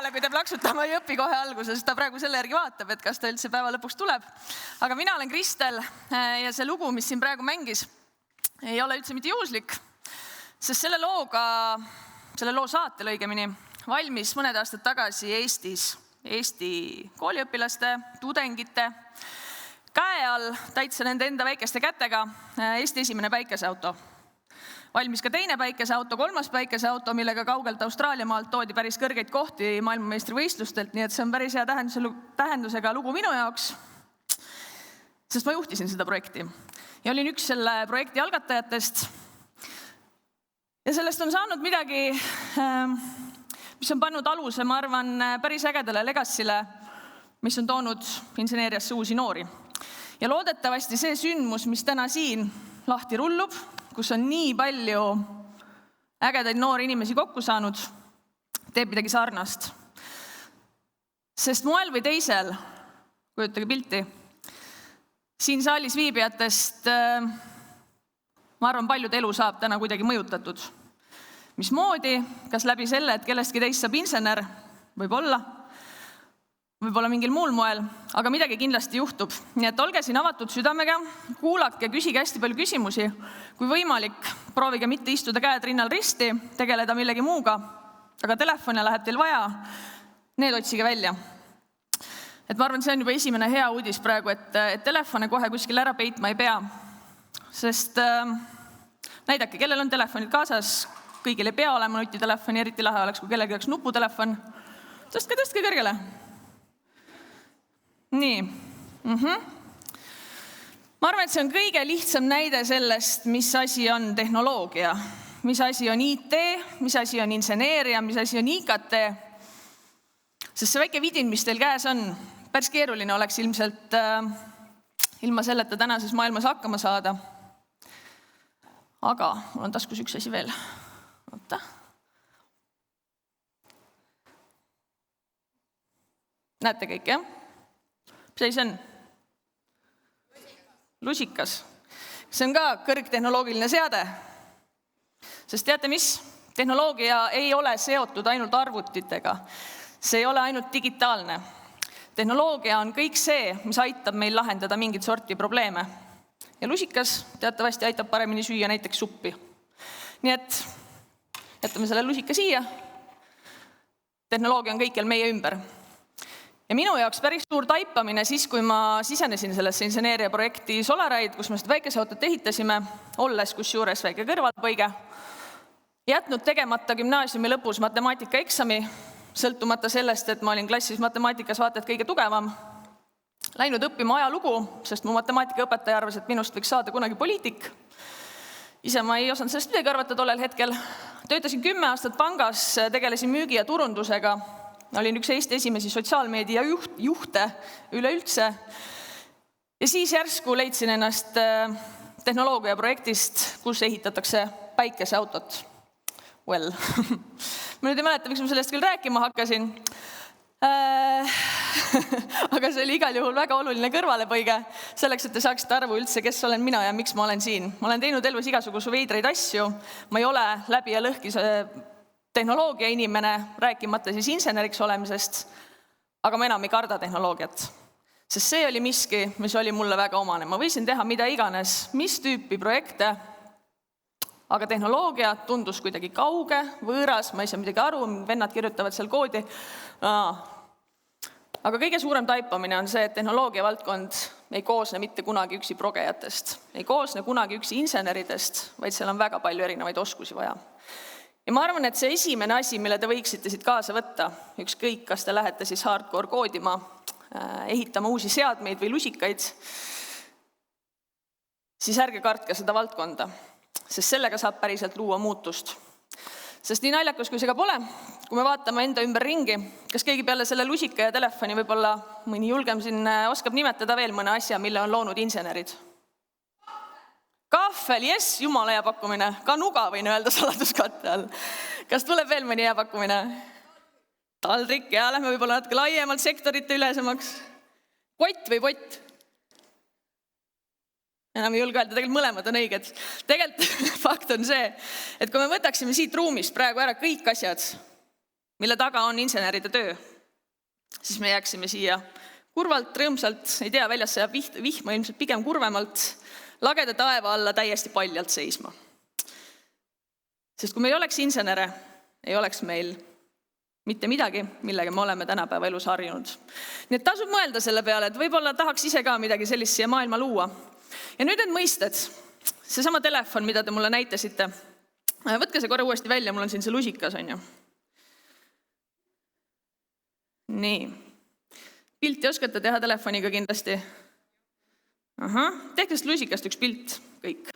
peale, kui ta plaksutama ei õpi kohe alguses, ta praegu selle järgi vaatab, et kas ta üldse päeva lõpuks tuleb. Aga mina olen Kristel ja see lugu, mis siin praegu mängis, ei ole üldse mitte juhuslik, sest selle loo saatel õigemini valmis mõned aastad tagasi Eesti kooliõpilaste, tudengite käe all, täitsa nende enda väikeste kätega Eesti esimene päikeseauto. Valmis ka teine päikeseauto, kolmas päikeseauto, millega kaugelt Austraalia maalt toodi päris kõrgeid kohti maailmameistrivõistlustelt, nii et see on päris hea tähendusega lugu minu jaoks, sest ma juhtisin seda projekti ja olin üks selle projekti algatajatest. Ja sellest on saanud midagi, mis on pannud aluse, ma arvan, päris ägedale legacy'le, mis on toonud inseneeriasse uusi noori. Ja loodetavasti see sündmus, mis täna siin lahti rullub, kus on nii palju ägedaid noori inimesi kokku saanud, teeb midagi sarnast. Sest moel või teisel, kujutage pilti, siin saalis viibijatest, ma arvan, paljude elu saab täna kuidagi mõjutatud. Mismoodi, kas läbi selle, et kellestki teist saab insener, võib-olla mingil muul moel, aga midagi kindlasti juhtub. Nii et olge siin avatud südamega, kuulake, küsige hästi palju küsimusi. Kui võimalik, proovige mitte istuda käed rinnal risti, tegeleda millegi muuga, aga telefone läheb teil vaja, need otsige välja. Et ma arvan, see on juba esimene hea uudis praegu, et telefone kohe kuskil ära peitma ei pea. Sest näidake, kellel on telefonid kaasas, kõigil ei pea olema nutitelefoni, eriti lahe oleks, kui kellelgi oleks nuputelefon. Tõstke kõrgele. Nii. Ma arvan, et see on kõige lihtsam näide sellest, mis asi on tehnoloogia, mis asi on IT, mis asi on inseneeria, mis asi on IKT. Sest see väike vidin, mis teil käes on, päris keeruline oleks ilmselt ilma selleta tänases maailmas hakkama saada. Aga mul on taskus üks asi veel. Oota. Näete kõik, jah? Mis see on? Lusikas. See on ka kõrgtehnoloogiline seade. Sest teate mis? Tehnoloogia ei ole seotud ainult arvutitega. See ei ole ainult digitaalne. Tehnoloogia on kõik see, mis aitab meil lahendada mingit sorti probleeme. Ja lusikas teatavasti aitab paremini süüa näiteks suppi. Nii et jätame selle lusika siia. Tehnoloogia on kõikjal meie ümber. Ja minu jaoks päris suur taipamine siis, kui ma sisenesin sellesse inseneeria projekti Solaraid, kus me seda väikeseautot ehitasime, olles kusjuures väike kõrvalpõige, jätnud tegemata gümnaasiumi lõpus matemaatikaeksami, sõltumata sellest, et ma olin klassis matemaatikas vaata et kõige tugevam, läinud õppima ajalugu, sest mu matemaatikaõpetaja arvas, et minust võiks saada kunagi poliitik. Ise ma ei osanud sellest midagi arvata tollel hetkel. Töötasin 10 aastat pangas, tegelesin müügi ja turundusega, olin üks Eesti esimesi sotsiaalmeedia juhte üleüldse. Ja siis järsku leidsin ennast tehnoloogia projektist, kus ehitatakse päikeseautot. Well, ma nüüd ei mäleta, miks ma sellest küll rääkima hakkasin. Aga see oli igal juhul väga oluline kõrvalepõige selleks, et te saaksite arvu üldse, kes olen mina ja miks ma olen siin. Ma olen teinud elus igasuguse veidreid asju. Ma ei ole läbi ja lõhki tehnoloogia inimene, rääkimata siis inseneriks olemisest, aga ma enam ei karda tehnoloogiat. Sest see oli miski, mis oli mulle väga omane. Ma võisin teha mida iganes, mis tüüpi projekte, aga tehnoloogia tundus kuidagi kauge, võõras, ma ei saa midagi aru, vennad kirjutavad seal koodi. Aga kõige suurem taipamine on see, et tehnoloogia valdkond ei koosne mitte kunagi üksi progejatest, ei koosne kunagi üksi inseneridest, vaid seal on väga palju erinevaid oskusi vaja. Ja ma arvan, et see esimene asi, mille te võiksite siit kaasa võtta, ükskõik, kas te lähete siis hardcore koodima, ehitama uusi seadmeid või lusikaid, siis ärge kartke seda valdkonda, sest sellega saab päriselt luua muutust. Sest nii naljakas, kui see ka pole, kui me vaatame enda ümber ringi, kas keegi peale selle lusika ja telefoni võib-olla mõni julgem siin oskab nimetada veel mõne asja, mille on loonud insenerid. Kahvel, jess, jumala hea pakkumine. Ka nuga võin öelda saladuskatte all. Kas tuleb veel mõni hea pakkumine? Taldrik, ja lähme võib-olla natuke laiemalt sektorite ülesemaks. Pott või pott? Enam ei julge öelda, tegelikult mõlemad on õiged. Tegelikult fakt on see, et kui me võtaksime siit ruumist praegu ära kõik asjad, mille taga on inseneride töö, siis me jääksime siia kurvalt, rõõmsalt, ei tea, väljas sajab vihma ilmselt pigem kurvemalt, lageda taeva alla täiesti paljalt seisma. Sest kui me ei oleks insenere, ei oleks meil mitte midagi, millega me oleme tänapäeva elus harjunud. Nii et tasub mõelda selle peale, et võib-olla tahaks ise ka midagi sellist siia maailma luua. Ja nüüd need mõisted, seesama telefon, mida te mulle näitasite, võtke see korra uuesti välja, mul on siin see lusikas, on ju. Nii. Pilti oskate teha telefoniga kindlasti? Tehke sest lusikast üks pilt, kõik.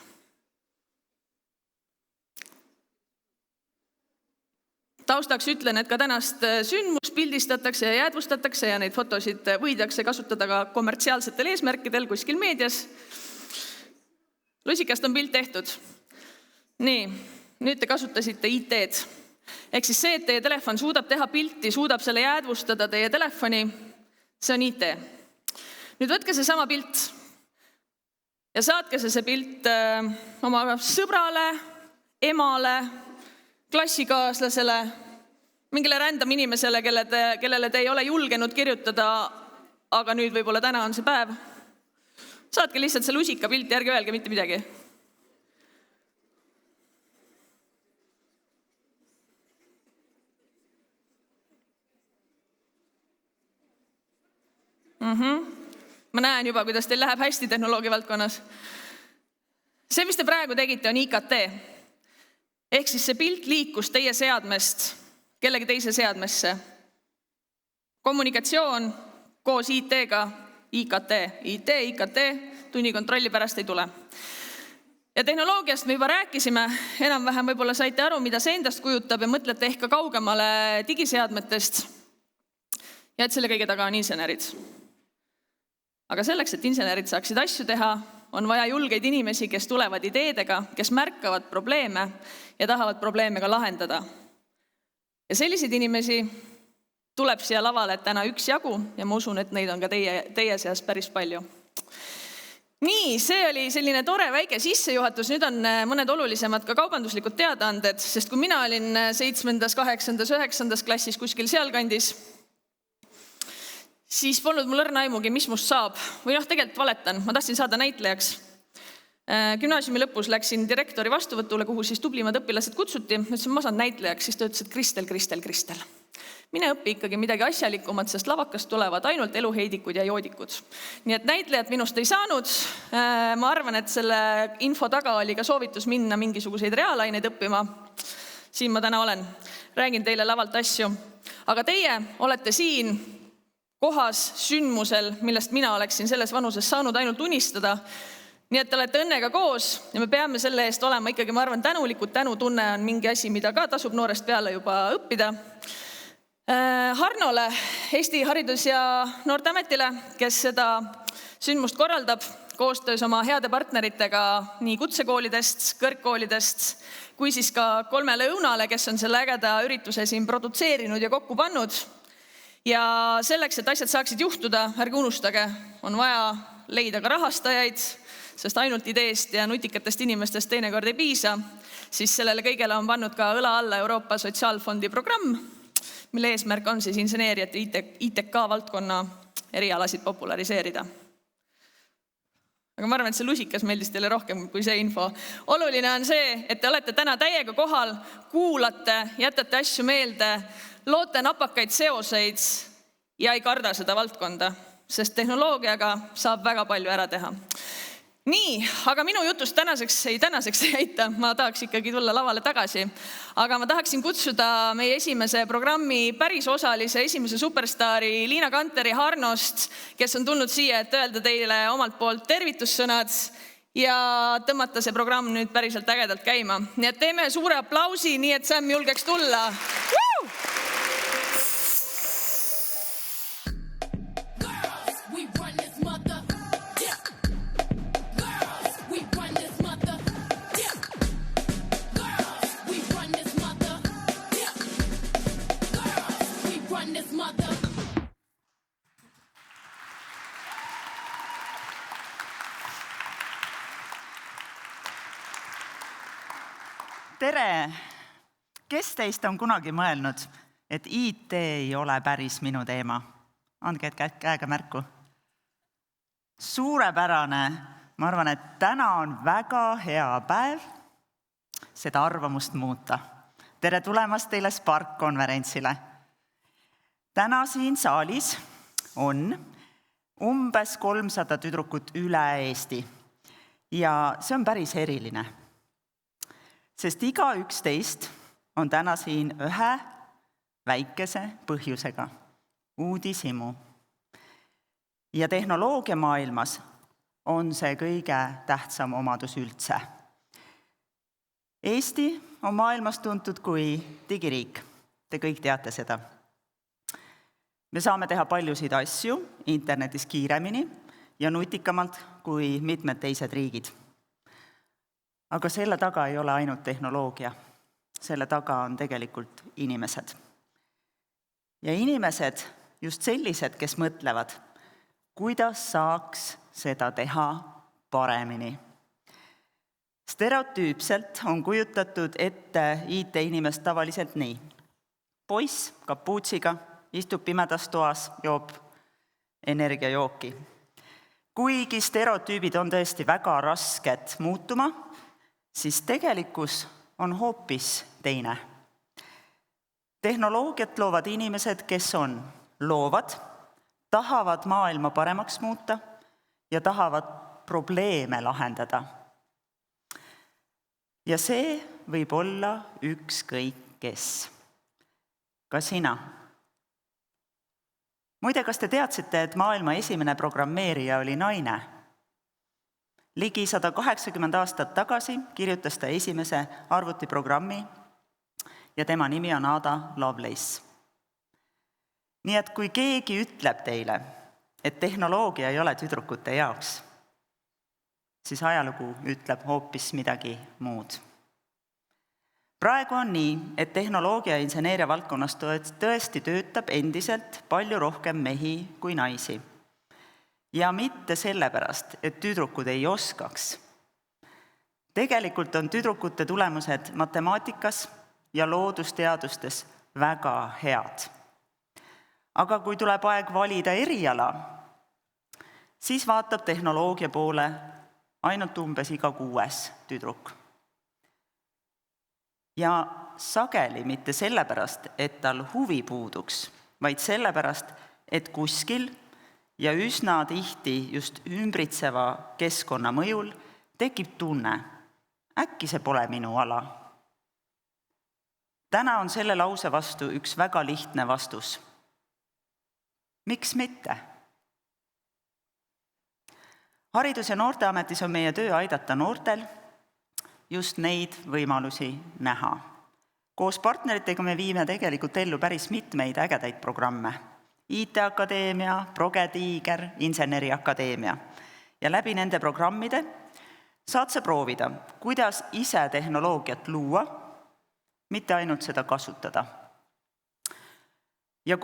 Taustaks ütlen, et ka tänast sündmust pildistatakse ja jäädvustatakse ja neid fotosid võidakse kasutada ka kommertsiaalsetel eesmärkidel kuskil meedias. Lusikast on pilt tehtud. Nii, nüüd te kasutasite IT-d. Ehk siis see, et teie telefon suudab teha pilti, suudab selle jäädvustada teie telefoni, see on IT. Nüüd võtke see sama pilt ja saatke see pilt oma sõbrale, emale, klassikaaslasele, mingile rändam inimesele, kellele te ei ole julgenud kirjutada, aga nüüd võib-olla täna on see päev. Saatke lihtsalt see lusika pilti, ärge öelge mitte midagi. Ma näen juba, kuidas teil läheb hästi tehnoloogia valdkonnas. See, mis te praegu tegite, on IKT. Ehk siis see pilt liikus teie seadmest kellegi teise seadmesse. Kommunikatsioon koos IT-ga, IKT, IKT, tunnikontrolli pärast ei tule. Ja tehnoloogiast me juba rääkisime, enam-vähem võib-olla saite aru, mida see endast kujutab ja mõtlete ehk ka kaugemale digiseadmetest ja et selle kõige taga on insenerid. Aga selleks, et insenerid saaksid asju teha, on vaja julgeid inimesi, kes tulevad ideedega, kes märkavad probleeme ja tahavad probleeme ka lahendada. Ja selliseid inimesi tuleb siia lavale täna üksjagu ja ma usun, et neid on ka teie seas päris palju. Nii, see oli selline tore väike sissejuhatus, nüüd on mõned olulisemad ka kaubanduslikud teadaanded, sest kui mina olin 7., 8., 9. klassis kuskil sealkandis, siis polnud mul õrna aimugi, mis must saab. Või tegelikult valetan, ma tahtsin saada näitlejaks. Gümnaasiumi lõpus läksin direktori vastuvõtule, kuhu siis tublimad õpilased kutsuti. Ütlesin, ma saan näitlejaks, siis ta ütles, et Kristel. Mine õpi ikkagi midagi asjalikumat, sest lavakast tulevad ainult eluheidikud ja joodikud. Nii et näitlejat minust ei saanud. Ma arvan, et selle info taga oli ka soovitus minna mingisuguseid reaalaineid õppima. Siin ma täna olen. Räägin teile lavalt asju. Aga teie olete siin kohas sündmusel, millest mina oleksin selles vanuses saanud ainult unistada. Nii et te olete õnnega koos ja me peame selle eest olema ikkagi, ma arvan, tänulikud. Tänutunne on mingi asi, mida ka tasub noorest peale juba õppida. Harnole, Eesti Haridus- ja Noorteametile, kes seda sündmust korraldab koostöös oma heade partneritega nii kutsekoolidest, kõrgkoolidest, kui siis ka 3 õunale, kes on selle ägeda ürituse siin produtseerinud ja kokku pannud. Ja selleks, et asjad saaksid juhtuda, ärge unustage, on vaja leida ka rahastajaid, sest ainult ideest ja nutikatest inimestest teinekord ei piisa, siis sellele kõigele on pannud ka õla alla Euroopa Sotsiaalfondi programm, mille eesmärk on siis inseneeriat ja ITK valdkonna erialasid populariseerida. Aga ma arvan, et see lusikas meeldis teile rohkem kui see info. Oluline on see, et te olete täna täiega kohal, kuulate, jätate asju meelde, loote napakaid seoseid ja ei karda seda valdkonda, sest tehnoloogiaga saab väga palju ära teha. Nii, aga minu jutust tänaseks ei aita, ma tahaks ikkagi tulla lavale tagasi. Aga ma tahaksin kutsuda meie esimese programmi päris osalise, esimese superstaari Liina Kanteri Harnost, kes on tulnud siia, et öelda teile omalt poolt tervitussõnad ja tõmmata see programm nüüd päriselt ägedalt käima. Nii et teeme suure aplausi, nii et Sam julgeks tulla. Tere! Kes teist on kunagi mõelnud, et IT ei ole päris minu teema. Andke käega märku. Suurepärane. Ma arvan, et täna on väga hea päev seda arvamust muuta. Tere tulemast teile Spark-konverentsile. Täna siin saalis on umbes 300 tüdrukut üle Eesti. Ja see on päris eriline. Sest igaüks teist on täna siin ühe väikese põhjusega. Uudishimu. Ja tehnoloogia maailmas on see kõige tähtsam omadus üldse. Eesti on maailmas tuntud kui digiriik. Te kõik teate seda. Me saame teha paljusid asju internetis kiiremini ja nutikamalt kui mitmed teised riigid. Aga selle taga ei ole ainult tehnoloogia. Selle taga on tegelikult inimesed. Ja inimesed, just sellised, kes mõtlevad, kuidas saaks seda teha paremini. Stereotüüpselt on kujutatud ette IT-inimest tavaliselt nii. Poiss kapuutsiga istub pimedas toas, joob energiajooki. Kuigi stereotüübid on tõesti väga rasked muutuma, siis tegelikkus on hoopis teine. Tehnoloogiat loovad inimesed, kes on loovad, tahavad maailma paremaks muuta ja tahavad probleeme lahendada. Ja see võib olla ükskõik kes. Ka sina. Muide, kas te teadsite, et maailma esimene programmeerija oli naine? Ligi 180 aastat tagasi kirjutas ta esimese arvutiprogrammi ja tema nimi on Ada Lovelace. Nii et kui keegi ütleb teile, et tehnoloogia ei ole tüdrukute jaoks, siis ajalugu ütleb hoopis midagi muud. Praegu on nii, et tehnoloogia ja inseneeria valdkonnas tõesti töötab endiselt palju rohkem mehi kui naisi. Ja mitte sellepärast, et tüdrukud ei oskaks. Tegelikult on tüdrukute tulemused matemaatikas ja loodusteadustes väga head. Aga kui tuleb aeg valida eriala, siis vaatab tehnoloogia poole ainult umbes iga 6. tüdruk. Ja sageli mitte sellepärast, et tal huvi puuduks, vaid sellepärast, et kuskil ja üsna tihti just ümbritseva keskkonna mõjul tekib tunne, äkki see pole minu ala. Täna on selle lause vastu üks väga lihtne vastus. Miks mitte? Haridus- ja Noorteametis on meie töö aidata noortel just neid võimalusi näha. Koos partneritega me viime tegelikult ellu päris mitmeid ägedaid programme. IT-akadeemia, Progetiiger, Inseneriakadeemia. Ja läbi nende programmide saad sa proovida, kuidas ise tehnoloogiat luua, mitte ainult seda kasutada. Ja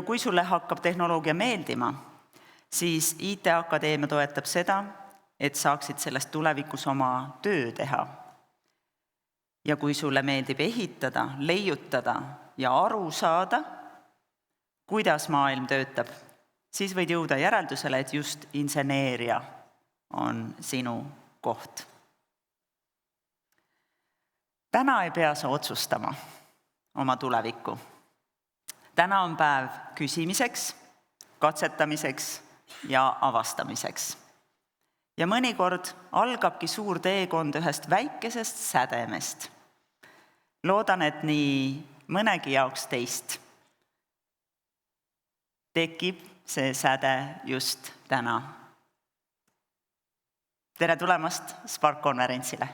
kui sulle hakkab tehnoloogia meeldima, siis IT-akadeemia toetab seda, et saaksid sellest tulevikus oma töö teha. Ja kui sulle meeldib ehitada, leiutada ja aru saada, kuidas maailm töötab, siis võid jõuda järeldusele, et just inseneeria on sinu koht. Täna ei pea sa otsustama oma tulevikku. Täna on päev küsimiseks, katsetamiseks ja avastamiseks. Ja mõnikord algabki suur teekond ühest väikesest sädemest. Loodan, et nii mõnegi jaoks teist tekib see säde just täna. Tere tulemast Spark-konverentsile!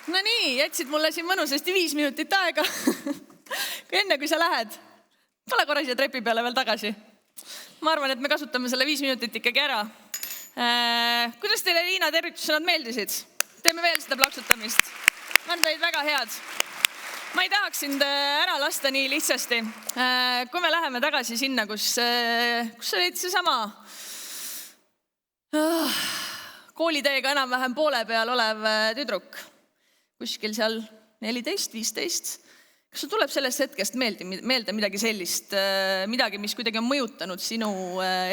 No nii, jätsid mulle siin mõnusasti 5 minutit aega. Enne kui sa lähed, tule korra siia trepi peale veel tagasi. Ma arvan, et me kasutame selle 5 minutit ikkagi ära. Kuidas teile, Liina, tervitussõnad meeldisid? Teeme veel seda plaksutamist. Ma olen teid väga head. Ma ei tahaks sind ära lasta nii lihtsasti. Kui me läheme tagasi sinna, kus olid seesama Kooliteega enam-vähem poole peal olev tüdruk, kuskil seal 14-15. Kas sul tuleb sellest hetkest meelde midagi sellist, midagi, mis kuidagi on mõjutanud sinu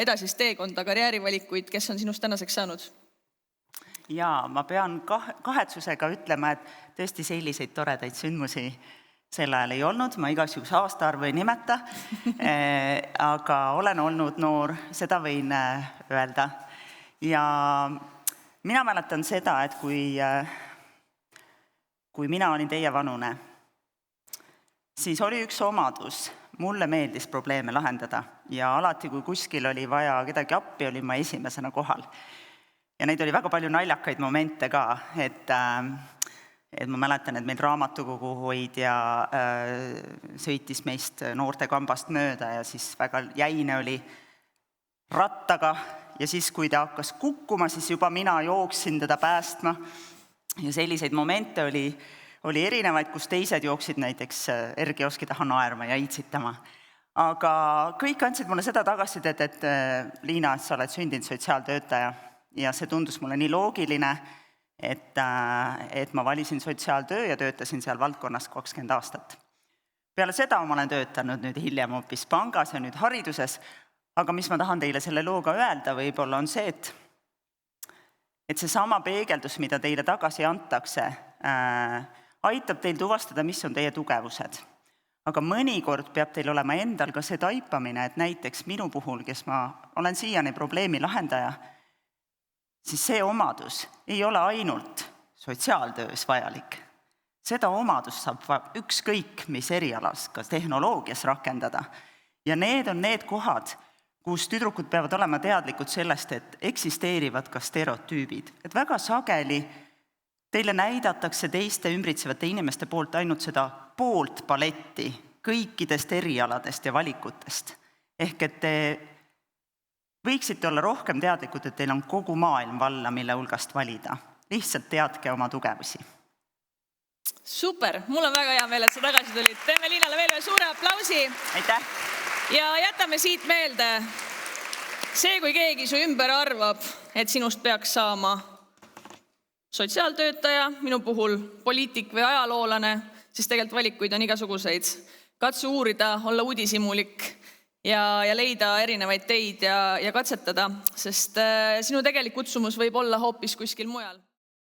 edasist teekonda, karjäärivalikuid, kes on sinust tänaseks saanud? Jaa, ma pean kahetsusega ütlema, et tõesti selliseid toredaid sündmusi sel ajal ei olnud, ma igaks juhuks aastaarvu ei nimeta, aga olen olnud noor, seda võin öelda. Ja mina mäletan seda, et kui mina olin teie vanune, siis oli üks omadus, mulle meeldis probleeme lahendada ja alati, kui kuskil oli vaja kedagi appi, olin ma esimesena kohal. Ja neid oli väga palju naljakaid momente ka, et ma mäletan, et meil raamatukogu hoidja sõitis meist noorte kambast mööda ja siis väga jäine oli rattaga ja siis, kui ta hakkas kukkuma, siis juba mina jooksin teda päästma ja selliseid momente oli erinevaid, kus teised jooksid näiteks R-kioski taha naerma ja iitsitama. Aga kõik andsid mulle seda tagasisidet, et Liina, sa oled sündinud sotsiaaltöötaja ja see tundus mulle nii loogiline, et ma valisin sotsiaaltöö ja töötasin seal valdkonnas 20 aastat. Peale seda ma olen töötanud nüüd hiljem hoopis pangas ja nüüd hariduses, aga mis ma tahan teile selle looga öelda võib-olla on see, et see sama peegeldus, mida teile tagasi antakse, aitab teil tuvastada, mis on teie tugevused. Aga mõnikord peab teil olema endal ka see taipamine, et näiteks minu puhul, kes ma olen siiani probleemi lahendaja, siis see omadus ei ole ainult sotsiaaltöös vajalik. Seda omadust saab ükskõik, mis erialas, ka tehnoloogias rakendada. Ja need on need kohad, kus tüdrukud peavad olema teadlikud sellest, et eksisteerivad ka stereotüübid. Et väga sageli teile näidatakse teiste ümbritsevate inimeste poolt ainult seda poolt paletti kõikidest erialadest ja valikutest. Ehk et te võiksite olla rohkem teadlikud, et teil on kogu maailm valla, mille hulgast valida. Lihtsalt teadke oma tugevusi. Super, mul on väga hea meel, et sa tagasi tulid. Teeme Liinale veel ühe suure aplausi. Aitäh! Ja jätame siit meelde. See, kui keegi su ümber arvab, et sinust peaks saama sotsiaaltöötaja, minu puhul poliitik või ajaloolane, siis tegelikult valikuid on igasuguseid. Katsu uurida, olla uudishimulik ja leida erinevaid teid ja katsetada, sest sinu tegelik kutsumus võib olla hoopis kuskil mujal.